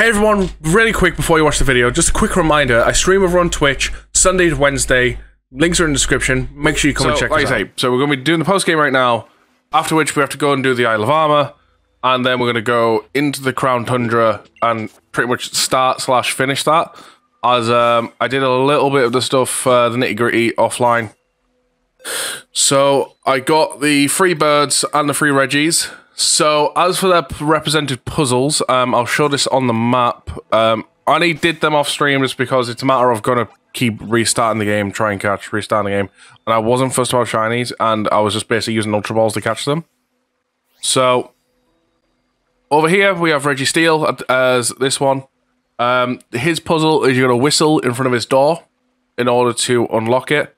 Hey everyone, really quick before you watch the video, just a quick reminder, I stream over on Twitch, Sunday to Wednesday, links are in the description, make sure you come and check us out. So we're going to be doing the post game right now, after which we have to go and do the Isle of Armor, and then we're going to go into the Crown Tundra and pretty much start/finish that, as I did a little bit of the stuff, the nitty gritty offline. So I got the free birds and the free Reggies. So, as for the represented puzzles, I'll show this on the map. I only did them off stream just because it's a matter of going to keep restarting the game, try and restarting the game. And I wasn't first of all shinies, and I was just basically using Ultra Balls to catch them. So, over here we have Reggie Steele as this one. His puzzle is you're going to whistle in front of his door in order to unlock it.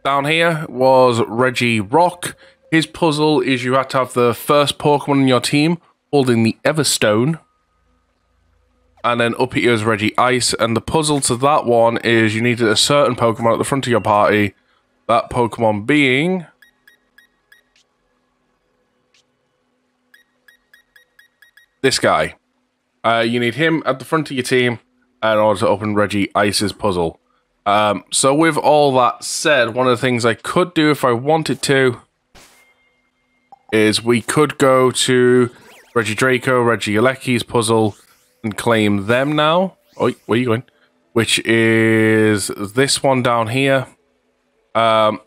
Down here was Reggie Rock. His puzzle is you have to have the first Pokemon in your team holding the Everstone. And then up here is Reggie Ice. And the puzzle to that one is you needed a certain Pokemon at the front of your party. That Pokemon being... this guy. You need him at the front of your team in order to open Reggie Ice's puzzle. So with all that said, one of the things I could do if I wanted to... is we could go to Reggie Draco, Reggie Alecki's puzzle, and claim them now. Oh, where are you going? Which is this one down here. Because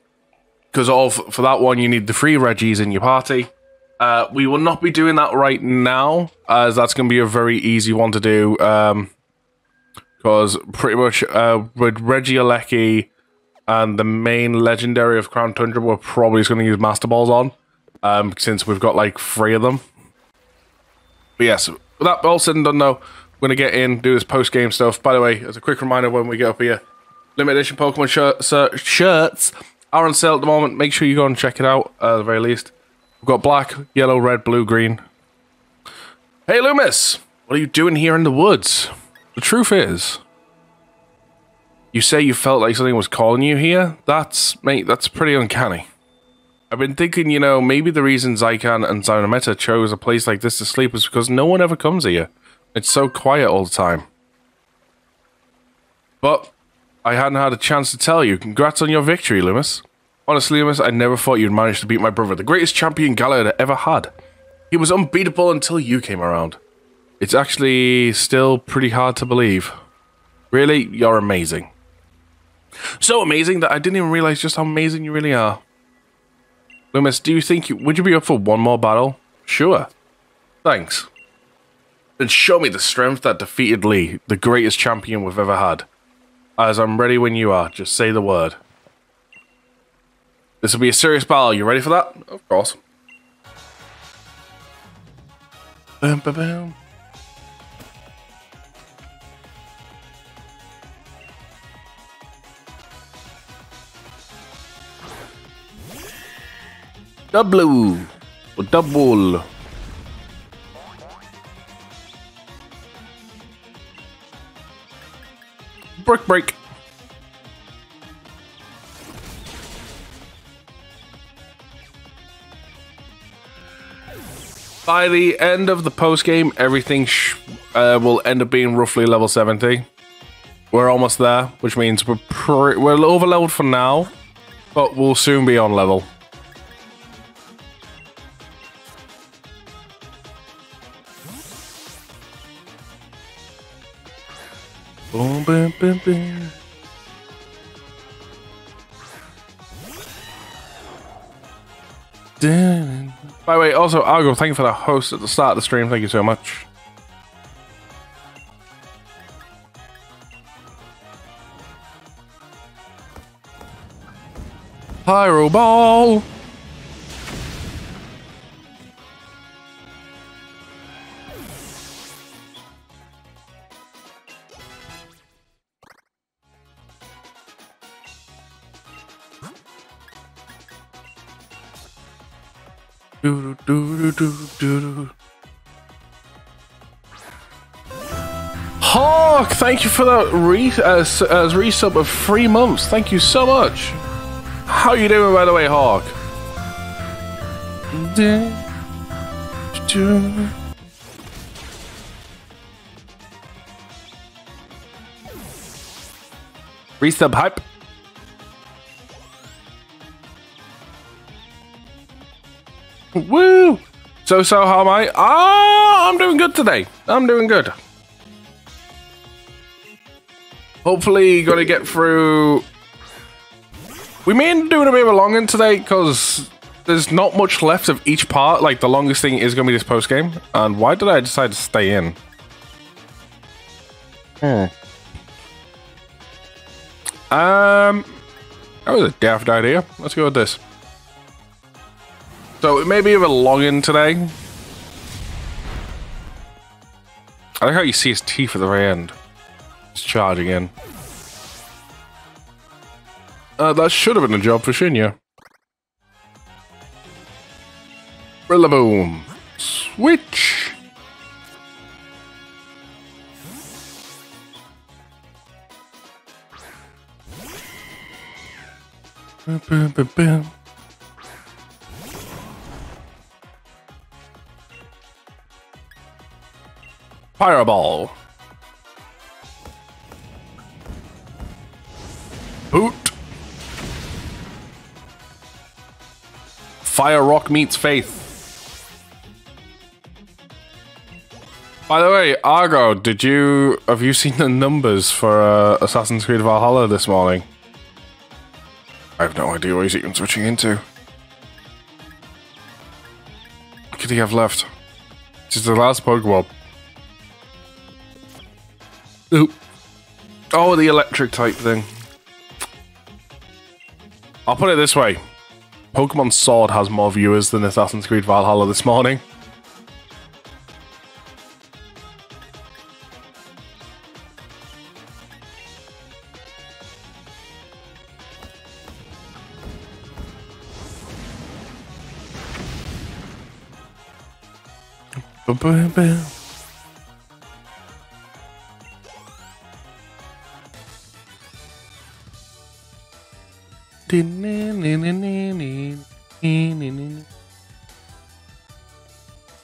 for that one, you need the free Reggies in your party. We will not be doing that right now, as that's going to be a very easy one to do. Because pretty much with Reggie Alecki and the main legendary of Crown Tundra, we're probably just going to use Master Balls on. Since we've got like 3 of them. But yes, with that all said and done though, we're going to get in, do this post-game stuff. By the way, as a quick reminder when we get up here, limited edition Pokemon shirts are on sale at the moment. Make sure you go and check it out, at the very least. We've got black, yellow, red, blue, green. Hey Lumus! What are you doing here in the woods? The truth is, you say you felt like something was calling you here? Mate, that's pretty uncanny. I've been thinking, you know, maybe the reason Zykan and Zynometa chose a place like this to sleep is because no one ever comes here. It's so quiet all the time. But I hadn't had a chance to tell you. Congrats on your victory, Lumus. Honestly, Lumus, I never thought you'd manage to beat my brother, the greatest champion Galar ever had. He was unbeatable until you came around. It's actually still pretty hard to believe. Really, you're amazing. So amazing that I didn't even realize just how amazing you really are. Lumus, do you think would you be up for one more battle? Sure. Thanks. Then show me the strength that defeated Lee, the greatest champion we've ever had. As I'm ready when you are, just say the word. This will be a serious battle. You ready for that? Of course. Bam, bam, bam. Double. Break. By the end of the post game, everything will end up being roughly level 70. We're almost there, which means we're overleveled for now, but we'll soon be on level. Boom, boom, boom, boom. By the way, also, Argo, thank you for the host at the start of the stream. Thank you so much. Pyro Ball! Hawk, thank you for that resub of 3 months. Thank you so much. How you doing, by the way, Hawk? Resub hype. Woo! So how am I? Ah, I'm doing good today. I'm doing good. Hopefully gonna get through. We may end up doing a bit of a long one today because there's not much left of each part. Like the longest thing is gonna be this post game. And why did I decide to stay in? That was a daft idea. Let's go with this. So it may be a bit long in today. I like how you see his teeth at the very end. He's charging in. That should have been a job for Shinya. Rillaboom. Switch. Boom, boom, boom, boom. Fireball. Hoot. Fire Rock meets Faith. By the way, Argo, have you seen the numbers for Assassin's Creed Valhalla this morning? I have no idea what he's even switching into. What could he have left? This is the last Pokemon. Oop. Oh, the electric type thing. I'll put it this way. Pokemon Sword has more viewers than Assassin's Creed Valhalla this morning.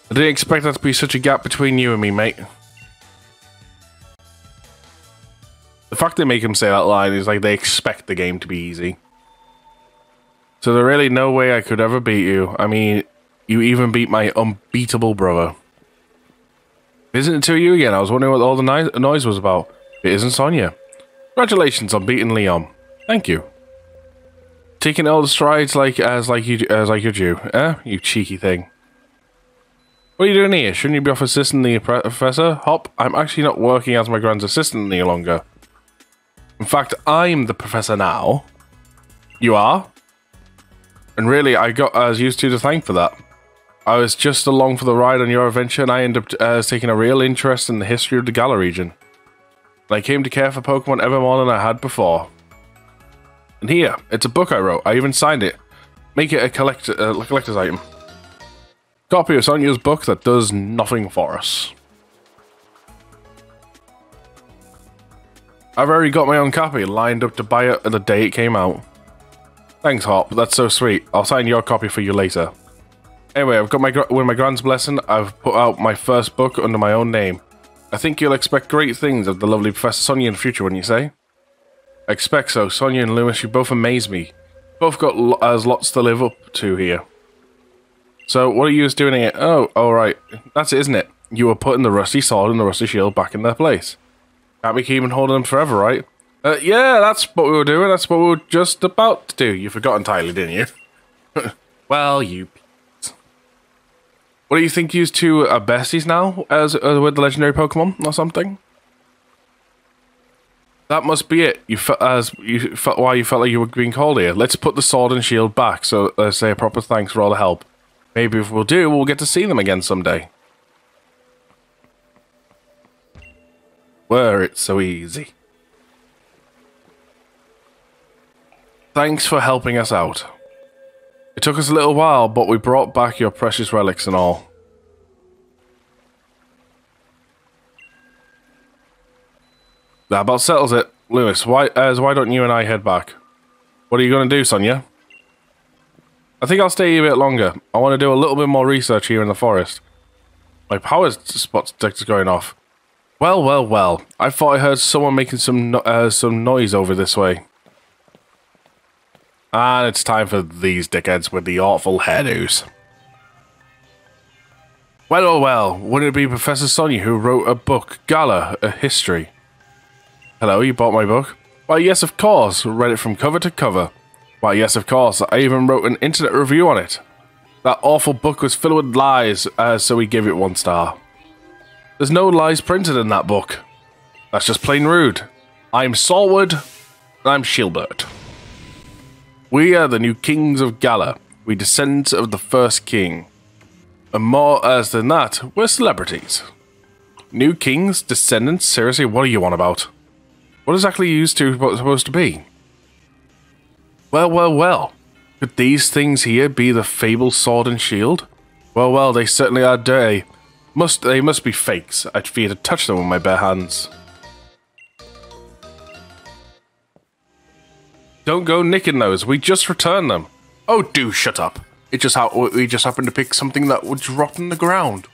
I didn't expect that to be such a gap between you and me, mate. The fact they make him say that line is like they expect the game to be easy. So there's really no way I could ever beat you. I mean, you even beat my unbeatable brother. Isn't it to you again? I was wondering what all the noise was about. It isn't Sonia. Congratulations on beating Leon. Thank you. Taking all the strides like you're due. You cheeky thing. What are you doing here? Shouldn't you be off assisting the professor? Hop, I'm actually not working as my grand's assistant any longer. In fact, I'm the professor now. You are? And really, I got as used to thank for that. I was just along for the ride on your adventure, and I ended up taking a real interest in the history of the Galar region. And I came to care for Pokemon ever more than I had before. And here, it's a book I wrote. I even signed it. Make it a collector's item. Copy of Sonia's book that does nothing for us. I've already got my own copy lined up to buy it the day it came out. Thanks, Hop. That's so sweet. I'll sign your copy for you later. Anyway, with my grand's blessing, I've put out my first book under my own name. I think you'll expect great things of the lovely Professor Sonia in the future, wouldn't you say? I expect so. Sonia and Lumus, you both amaze me. Both got lots to live up to here. So, what are you doing here? Oh, alright. That's it, isn't it? You were putting the rusty sword and the rusty shield back in their place. Can't be keeping holding them forever, right? Yeah, that's what we were doing. That's what we were just about to do. You forgot entirely, didn't you? Well, you... What do you think you two are besties now as with the legendary Pokemon or something? That must be it. You felt why you felt like you were being called here. Let's put the sword and shield back so say a proper thanks for all the help. Maybe if we'll get to see them again someday. Were it so easy. Thanks for helping us out. It took us a little while, but we brought back your precious relics and all. That about settles it. Lewis, why don't you and I head back? What are you going to do, Sonia? I think I'll stay here a bit longer. I want to do a little bit more research here in the forest. My power spot detector's going off. Well, well, well. I thought I heard someone making some noise over this way. And it's time for these dickheads with the awful hairdos. Well, oh well, wouldn't it be Professor Sonia who wrote a book, Gala, a history? Hello, you bought my book? Why, yes, of course. Read it from cover to cover. Why, yes, of course. I even wrote an internet review on it. That awful book was filled with lies, so we gave it 1 star. There's no lies printed in that book. That's just plain rude. I'm Saltwood, and I'm Shieldbert. We are the new kings of Gala. We descendants of the first king. And more as than that, we're celebrities. New kings? Descendants? Seriously, what are you on about? What exactly are you supposed to be? Well, well, well. Could these things here be the fabled sword and shield? Well, well, they certainly are dirty. They must be fakes. I'd fear to touch them with my bare hands. Don't go nicking those. We just returned them. Oh, do shut up. We just happened to pick something that would drop in the ground.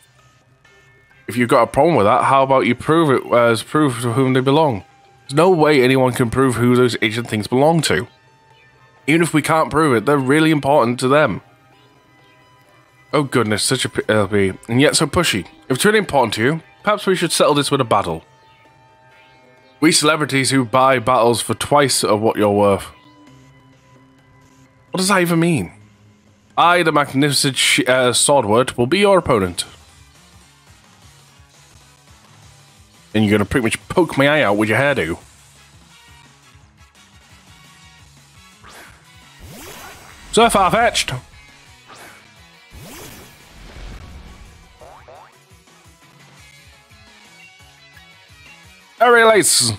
If you've got a problem with that, how about you prove it as proof to whom they belong? There's no way anyone can prove who those ancient things belong to. Even if we can't prove it, they're really important to them. Oh goodness, such a LP, and yet so pushy. If it's really important to you, perhaps we should settle this with a battle. We celebrities who buy battles for twice of what you're worth. What does that even mean? I, the magnificent Swordward, will be your opponent. And you're gonna pretty much poke my eye out with your hairdo. So far-fetched. Aerial Ace.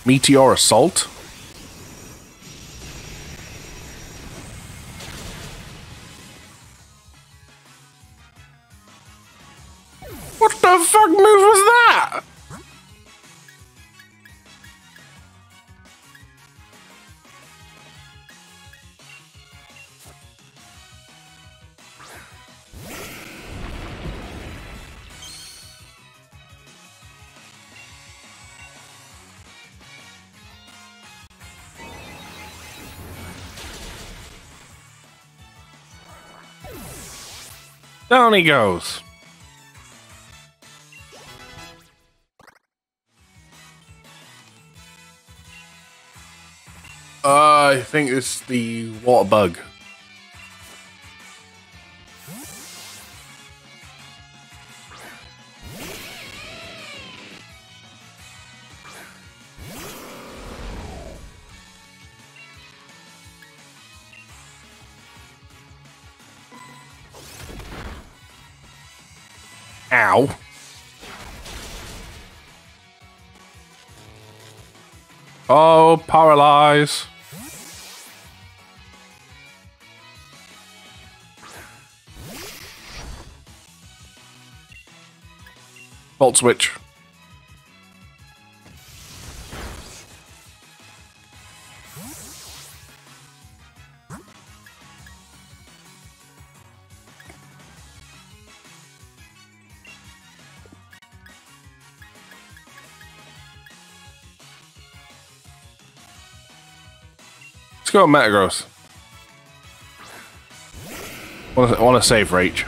Meteor Assault. What the fuck move was that? Down he goes. I think it's the water bug. Ow. Oh, paralyze. Volt switch. Let's go Metagross. I want to save Rage.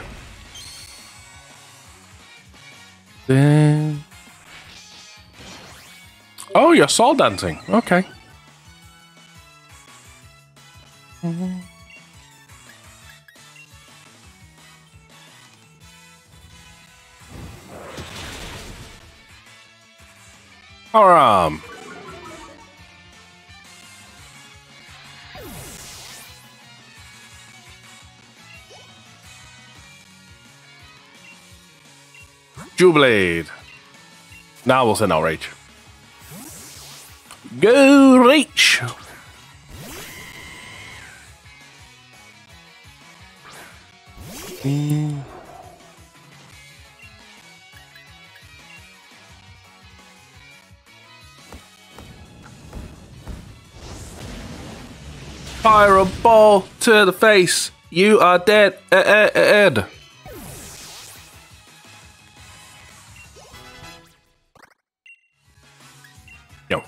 Then... Oh, you're soul dancing. Okay. Power Jublade. Now we'll send out Rage. Go Rage! Fire a ball to the face. You are dead, Ed. Yo.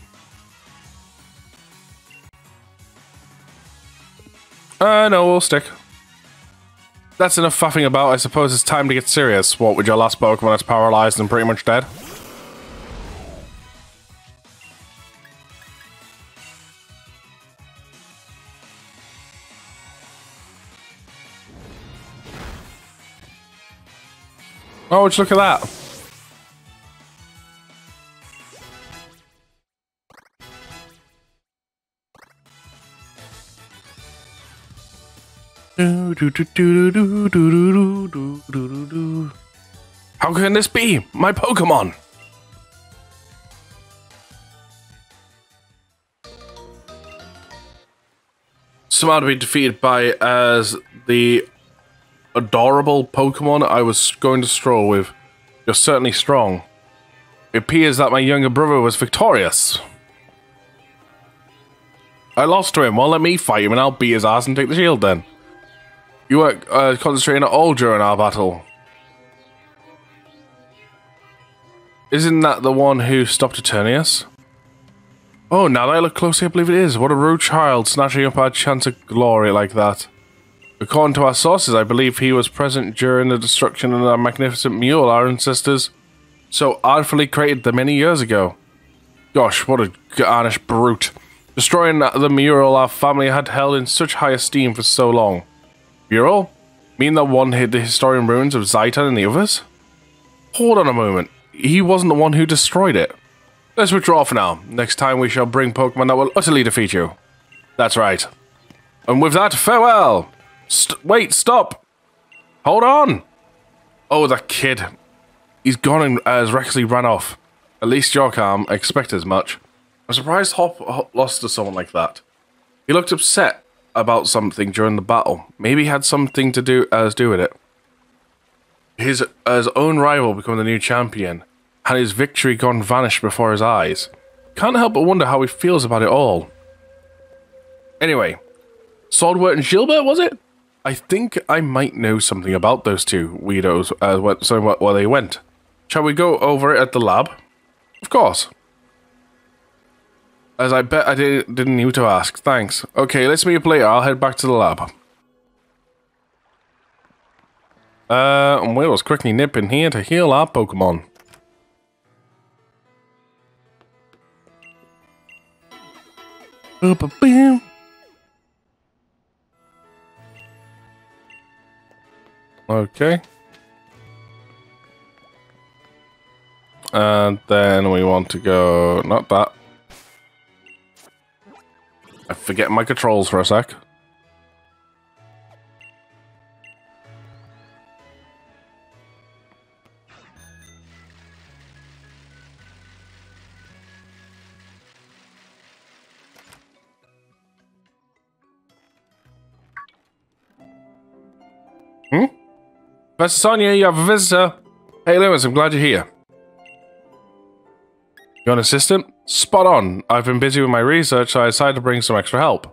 No, we'll stick. That's enough faffing about. I suppose it's time to get serious. What, with your last Pokemon that's paralyzed and pretty much dead? Oh, would you look at that? How can this be? My Pokemon! Somehow to be defeated by as the adorable Pokemon I was going to stroll with. You're certainly strong. It appears that my younger brother was victorious. I lost to him. Well, let me fight him and I'll beat his ass and take the shield then. You weren't concentrating at all during our battle. Isn't that the one who stopped Eternius? Oh, now that I look closely, I believe it is. What a rude child, snatching up our chance of glory like that. According to our sources, I believe he was present during the destruction of our magnificent mule our ancestors so artfully created them many years ago. Gosh, what a garnish brute. Destroying the mural our family had held in such high esteem for so long. Mural? Mean that one hid the historian ruins of Zaitan and the others? Hold on a moment. He wasn't the one who destroyed it. Let's withdraw for now. Next time we shall bring Pokemon that will utterly defeat you. That's right. And with that, farewell! Wait, stop! Hold on! Oh, that kid. He's gone and has recklessly ran off. At least you're calm. I expect as much. I'm surprised Hop lost to someone like that. He looked upset about something during the battle. Maybe he had something to do with it. His own rival become the new champion, and his victory gone vanished before his eyes. Can't help but wonder how he feels about it all. Anyway, Swordwort and Gilbert, was it? I think I might know something about those two weirdos, where they went. Shall we go over it at the lab? Of course. As I bet I didn't need to ask. Thanks. Okay, let's meet up later. I'll head back to the lab. And we'll quickly nip in here to heal our Pokemon. Okay. And then we want to go... Not that. I forget my controls for a sec. Professor Sonia, you have a visitor. Hey, Lumus, I'm glad you're here. You're an assistant? Spot on. I've been busy with my research, so I decided to bring some extra help.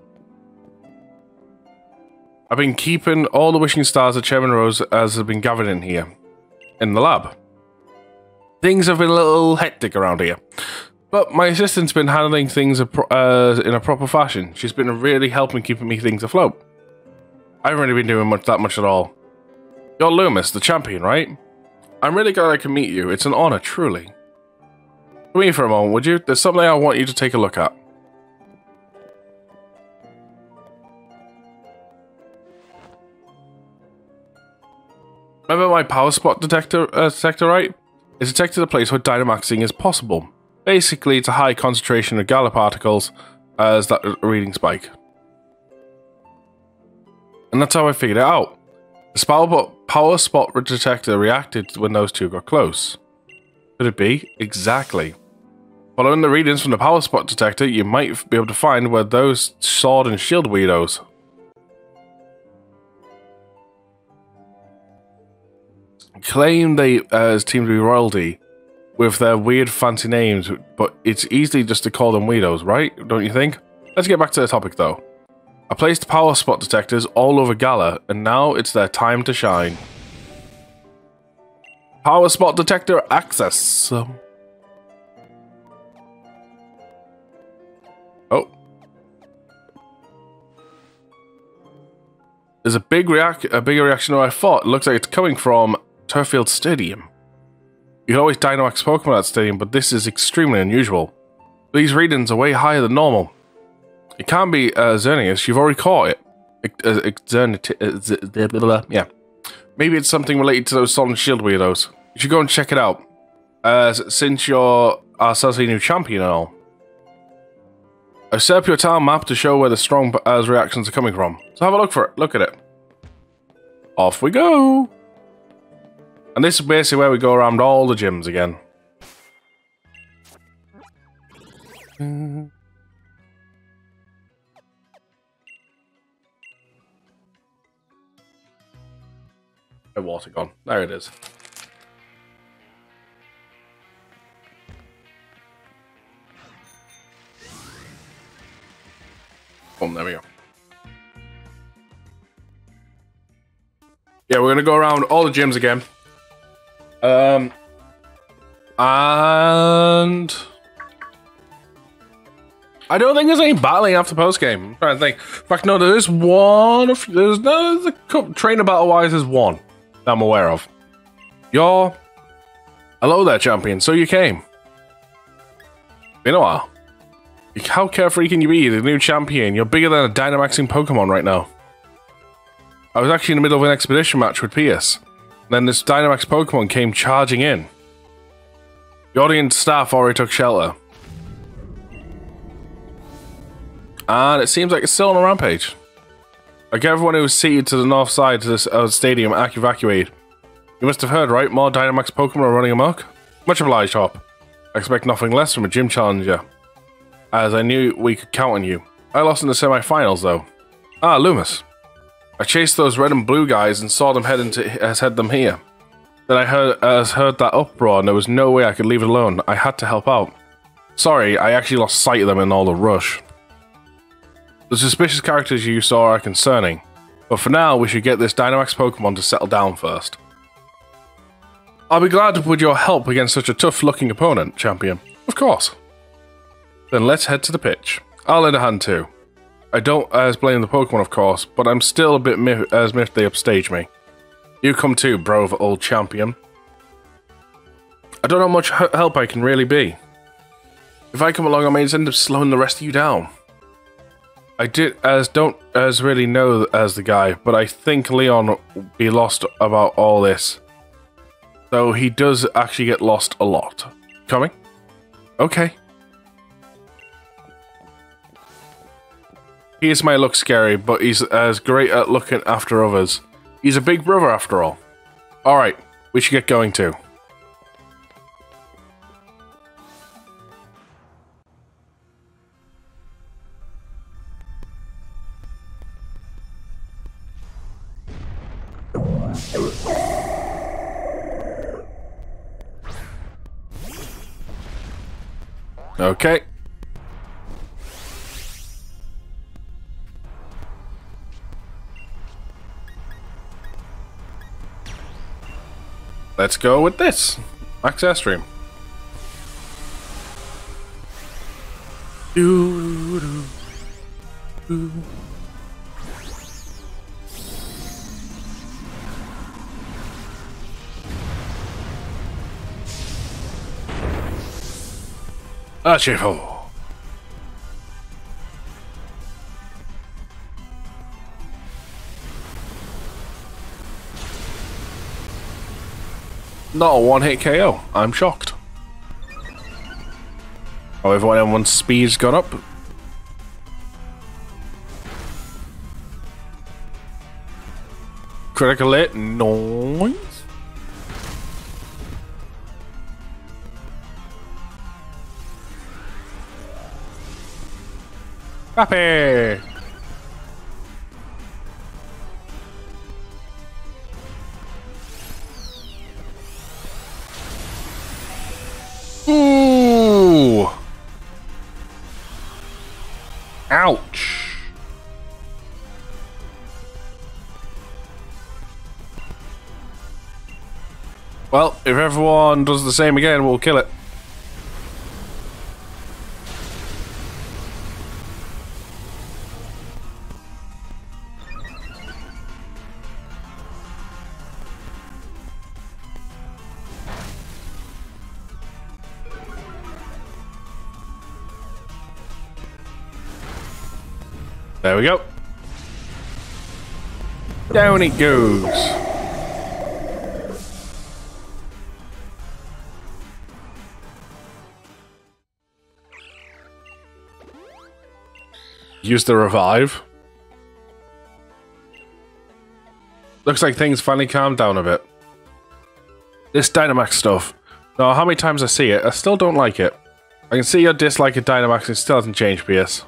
I've been keeping all the wishing stars that Chairman Rose has been gathered in here. In the lab. Things have been a little hectic around here. But my assistant's been handling things in a proper fashion. She's been really helping keeping me things afloat. I haven't really been doing that much at all. You're Lumus, the champion, right? I'm really glad I can meet you. It's an honor, truly. Come here for a moment, would you? There's something I want you to take a look at. Remember my power spot detector, right? It's detected a place where Dynamaxing is possible. Basically, it's a high concentration of Gala particles as that reading spike. And that's how I figured it out. The power spot detector reacted when those two got close. Could it be? Exactly. Following the readings from the power spot detector, you might be able to find where those sword and shield weirdos. Claim they seem to be royalty with their weird fancy names, but it's easy just to call them weirdos, right? Don't you think? Let's get back to the topic though. I placed power spot detectors all over Gala, and now it's their time to shine. Power spot detector access. Oh. There's a bigger reaction than I thought. It looks like it's coming from Turffield Stadium. You can always Dynamax Pokemon at that stadium, but this is extremely unusual. These readings are way higher than normal. It can't be Xerneas, you've already caught it. Yeah. Maybe it's something related to those Sword and Shield weirdos. You should go and check it out. Since you're our Celsius new champion and all. I've set up your town map to show where the strong reactions are coming from. So have a look for it. Look at it. Off we go. And this is basically where we go around all the gyms again. My water gone. There it is. Boom, there we go. Yeah, we're gonna go around all the gyms again. And I don't think there's any battling after post game. I'm trying to think. In fact, no, there is one. There's a trainer battle wise. There's one that I'm aware of. Hello there, champion. So you came. Been a while. How carefree can you be? The new champion. You're bigger than a Dynamaxing Pokemon right now. I was actually in the middle of an expedition match with Pierce. Then this Dynamax Pokemon came charging in. The audience staff already took shelter. And it seems like it's still on a rampage. Like everyone who was seated to the north side to this stadium evacuated. You must have heard, right? More Dynamax Pokemon are running amok? Much obliged, Hop. I expect nothing less from a gym challenger. As I knew we could count on you. I lost in the semi-finals, though. Ah, Lumus. I chased those red and blue guys and saw them head them here. Then I heard that uproar and there was no way I could leave it alone. I had to help out. Sorry, I actually lost sight of them in all the rush. The suspicious characters you saw are concerning, but for now we should get this Dynamax Pokemon to settle down first. I'll be glad with your help against such a tough-looking opponent, champion. Of course. Then let's head to the pitch. I'll lend a hand too. I don't blame the Pokemon, of course, but I'm still a bit miffed they upstage me. You come too, brave old champion. I don't know much help I can really be. If I come along, I may end up slowing the rest of you down. I don't really know as the guy, but I think Leon will be lost about all this. Though he does actually get lost a lot. Coming? Okay. He may look scary, but he's as great at looking after others. He's a big brother after all. Alright, we should get going too. Okay. Let's go with this. Max Airstream. Archivo. Not a one-hit KO. I'm shocked. However, when everyone's speed's gone up. Critical hit. Noise. Happy. Ooh. Ouch. Well, if everyone does the same again, we'll kill it. There we go. Down it goes. Use the revive. Looks like things finally calmed down a bit. This Dynamax stuff. No, how many times I see it, I still don't like it. I can see your dislike of Dynamax and it still hasn't changed, PS.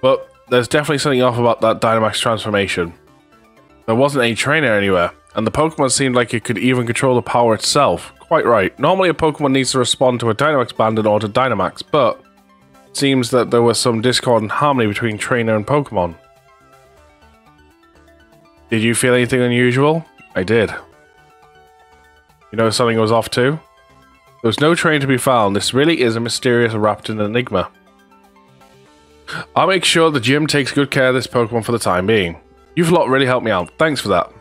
But there's definitely something off about that Dynamax transformation. There wasn't any trainer anywhere, and the Pokemon seemed like it could even control the power itself. Quite right. Normally a Pokemon needs to respond to a Dynamax band in order to Dynamax, but it seems that there was some discord and harmony between trainer and Pokemon. Did you feel anything unusual? I did. You know something was off too? There was no trainer to be found. This really is a mysterious wrapped in enigma. I'll make sure the gym takes good care of this Pokemon for the time being. You've lot really helped me out. Thanks for that.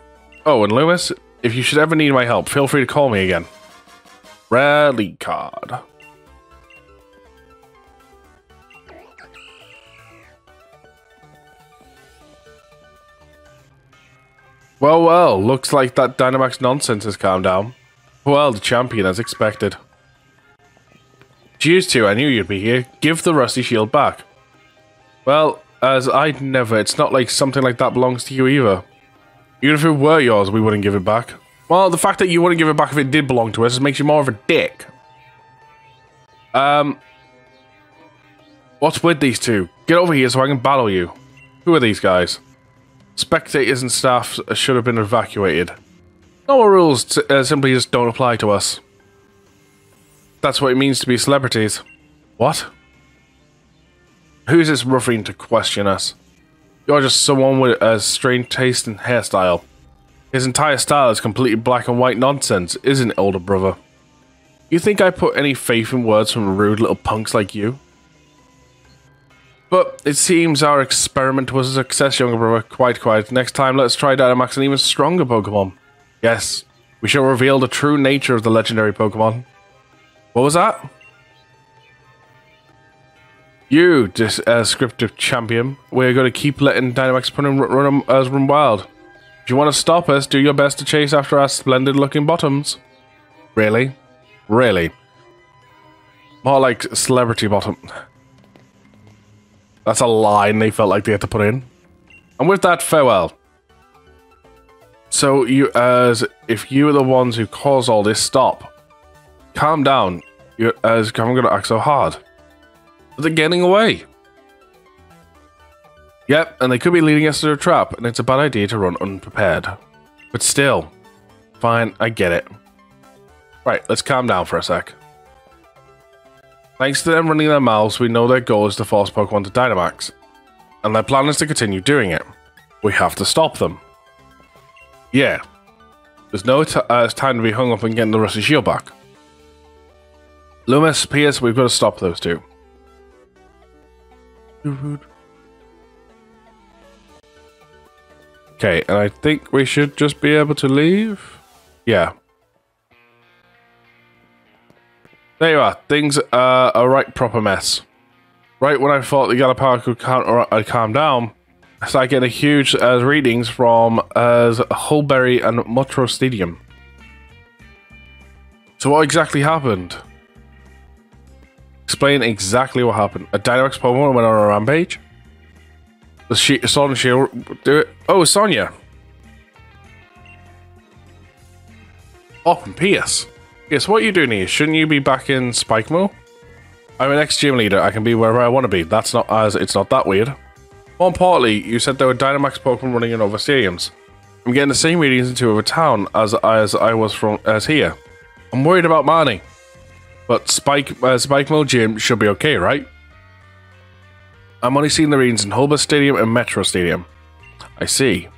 Oh, and Lumus, if you should ever need my help, feel free to call me again. Rare lead card. Well, well, looks like that Dynamax nonsense has calmed down. Well, the champion as expected. Cheers to, I knew you'd be here. Give the rusty shield back. Well, as I'd never, it's not like something like that belongs to you either. Even if it were yours, we wouldn't give it back. Well, the fact that you wouldn't give it back if it did belong to us makes you more of a dick. What's with these two? Get over here so I can battle you. Who are these guys? Spectators and staff should have been evacuated. Normal rules simply just don't apply to us. That's what it means to be celebrities. What? Who's this ruffian to question us? You're just someone with a strange taste and hairstyle. His entire style is completely black and white nonsense, isn't it, older brother? You think I put any faith in words from rude little punks like you? But it seems our experiment was a success, younger brother. Quite. Next time, let's try Dynamax an even stronger Pokemon. Yes, we shall reveal the true nature of the legendary Pokemon. What was that? You, descriptive champion, we're going to keep letting Dynamax run wild. If you want to stop us, do your best to chase after our splendid-looking bottoms. Really? Really? More like celebrity bottom. That's a line they felt like they had to put in. And with that, farewell. So you, if you are the ones who caused all this, stop. Calm down. I'm going to act so hard. But they're getting away. Yep, and they could be leading us to a trap, and it's a bad idea to run unprepared. But still, fine, I get it. Right, let's calm down for a sec. Thanks to them running their mouths, we know their goal is to force Pokemon to Dynamax. And their plan is to continue doing it. We have to stop them. Yeah. There's no time to be hung up on getting the rusty shield back. Lumus, P.S. We've got to stop those two. Okay, and I think we should just be able to leave. Yeah. There you are. Things are a right proper mess. Right when I thought the Gallopar could calm down, I started getting a huge readings from Hulberry and Motro Stadium. So what exactly happened? Explain exactly what happened. A Dynamax Pokemon went on a rampage? The Sword and Shield do it? Oh, Sonia. Oh, and P.S. Yes, what are you doing here? Shouldn't you be back in Spikemo? I'm an ex-gym leader. I can be wherever I want to be. It's not that weird. More importantly, you said there were Dynamax Pokemon running in other stadiums. I'm getting the same readings in two other towns as I was here. I'm worried about Marnie. But Spikemo Gym should be okay, right? I'm only seeing the readings in Hulber Stadium and Metro Stadium. I see.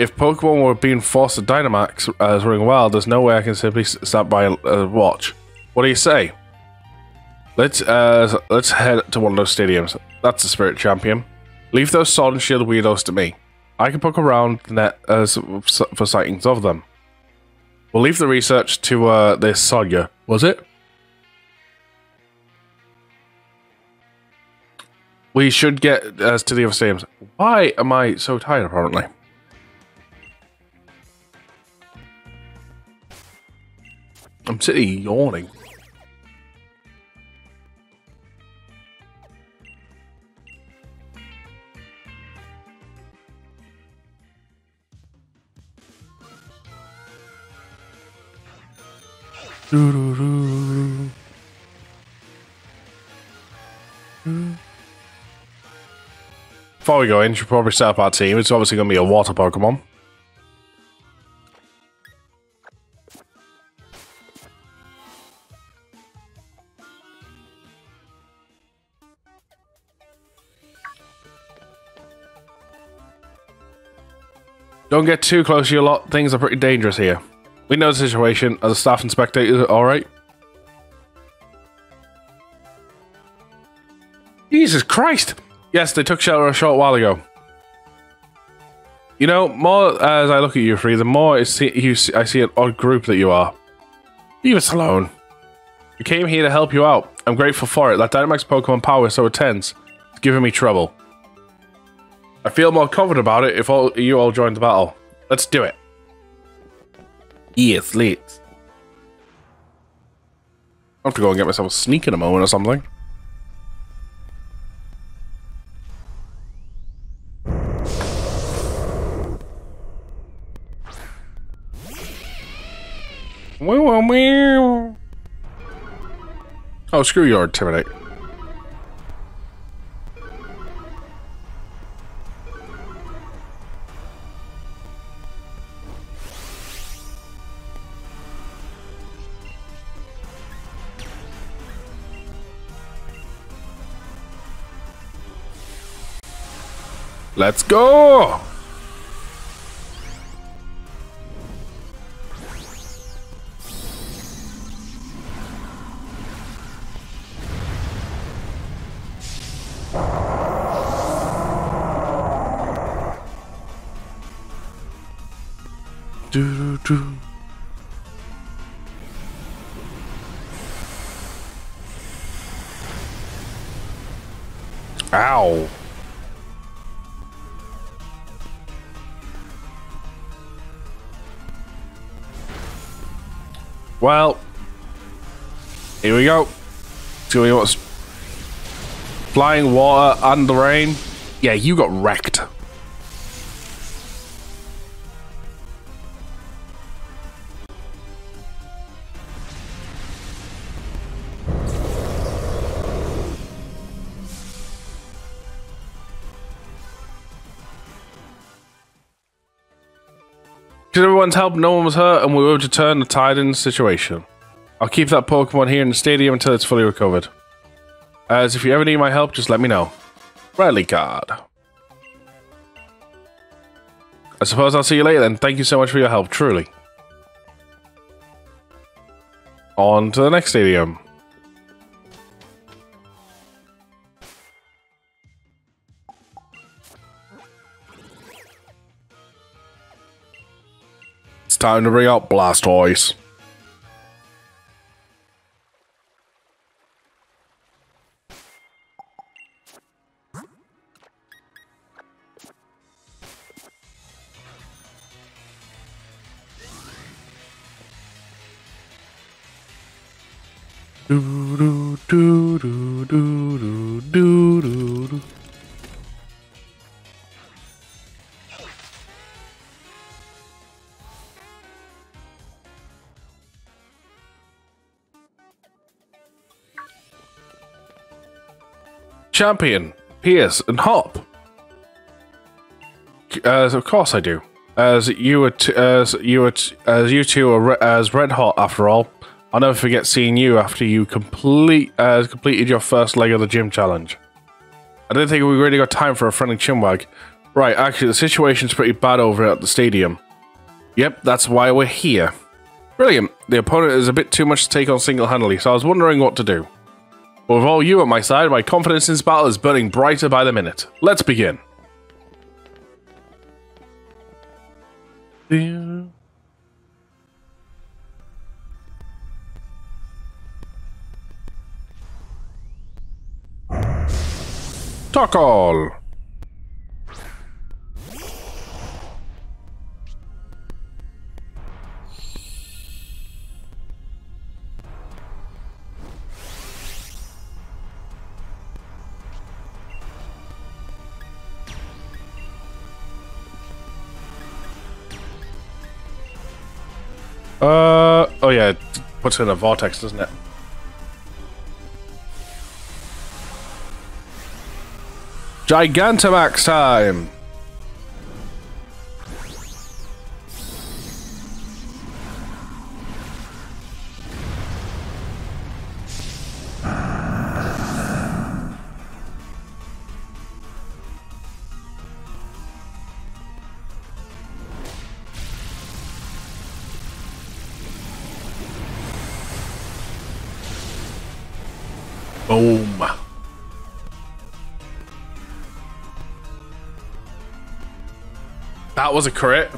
If Pokemon were being forced to Dynamax as running wild, there's no way I can simply stand by and watch. What do you say? Let's head to one of those stadiums. That's the spirit, champion. Leave those Sword and Shield weirdos to me. I can poke around the net for sightings of them. We'll leave the research to this Sonya. Was it? We should get to the other stadiums. Why am I so tired, apparently? I'm sitting yawning. Before we go in, should probably set up our team. It's obviously going to be a water Pokemon. Don't get too close to your lot. Things are pretty dangerous here. We know the situation. As a staff and spectators, alright? Jesus Christ! Yes, they took shelter a short while ago. You know, more as I look at you three, the more I see an odd group that you are. Leave us alone. We came here to help you out. I'm grateful for it. That Dynamax Pokemon power is so intense. It's giving me trouble. I feel more confident about it if you all join the battle. Let's do it. Yes, let's. I have to go and get myself a sneak in a moment or something. Oh, screw your Intimidate. Let's go! Do. Ow. Well, here we go. See what's flying water and the rain. Yeah, you got wrecked. With everyone's help, no one was hurt, and we were able to turn the tide in the situation. I'll keep that Pokemon here in the stadium until it's fully recovered. As if you ever need my help, just let me know. Rally card. I suppose I'll see you later then. Thank you so much for your help, truly. On to the next stadium. It's time to bring out Blastoise. Do do do do do do do do. Champion, Pierce, and Hop. Of course I do. As you two are as red hot after all. I'll never forget seeing you after you completed your first leg of the gym challenge. I didn't think we really got time for a friendly chinwag, Right, actually, the situation's pretty bad over at the stadium. Yep, that's why we're here. Brilliant. The opponent is a bit too much to take on single-handedly, so I was wondering what to do. But with all you at my side, my confidence in this battle is burning brighter by the minute. Let's begin. Talk all. Oh yeah, it puts it in a vortex, doesn't it? Gigantamax time! Boom. That was a crit.